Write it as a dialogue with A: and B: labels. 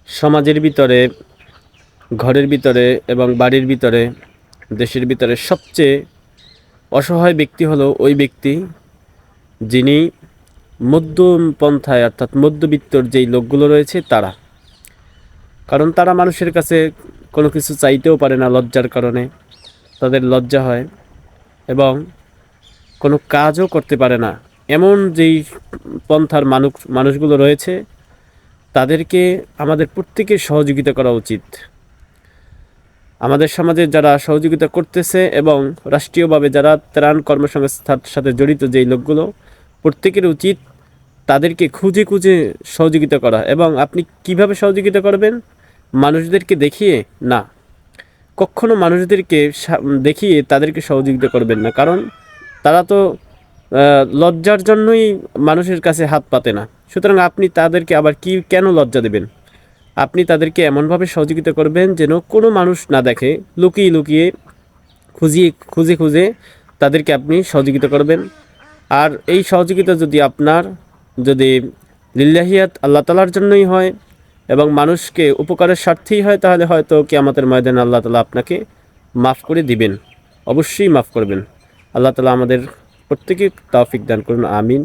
A: সমাজের ভিতরে, ঘরের ভিতরে এবং বাড়ির ভিতরে, দেশের ভিতরে সবচেয়ে অসহায় ব্যক্তি হলো ওই ব্যক্তি যিনি মধ্যম পন্থায় অর্থাৎ মধ্যবিত্তর যেই লোকগুলো রয়েছে তারা। কারণ তারা মানুষের কাছে কোনো কিছু চাইতেও পারে না লজ্জার কারণে, তাদের লজ্জা হয় এবং কোনো কাজও করতে পারে না। এমন যেই পন্থার মানুষগুলো রয়েছে তাদেরকে আমাদের প্রত্যেকের সহযোগিতা করা উচিত। আমাদের সমাজে যারা সহযোগিতা করতেছে এবং রাষ্ট্রীয়ভাবে যারা ত্রাণ কর্মসংস্থার সাথে জড়িত যেই লোকগুলো, প্রত্যেকের উচিত তাদেরকে খুঁজে খুঁজে সহযোগিতা করা। এবং আপনি কিভাবে সহযোগিতা করবেন? মানুষদেরকে দেখিয়ে না, কখনো মানুষদেরকে দেখিয়ে তাদেরকে সহযোগিতা করবেন না, কারণ তারা তো লজ্জার জন্যই মানুষের কাছে হাত পাতে না। সুতরাং আপনি তাদেরকে আবার কেন লজ্জা দেবেন? আপনি তাদেরকে এমনভাবে সহযোগিতা করবেন যেন কোনো মানুষ না দেখে, লুকিয়ে লুকিয়ে খুঁজে খুঁজে তাদেরকে আপনি সহযোগিতা করবেন। আর এই সহযোগিতা যদি লিল্লাহিয়াত আল্লাহ তাআলার জন্যই হয় এবং মানুষকে উপকারের স্বার্থেই হয়, তাহলে হয়তো কিয়ামতের ময়দানে আল্লাহ তাআলা আপনাকে মাফ করে দিবেন, অবশ্যই মাফ করবেন। আল্লাহ তাআলা আমাদের প্রত্যেকে তৌফিক দান করুন, আমিন।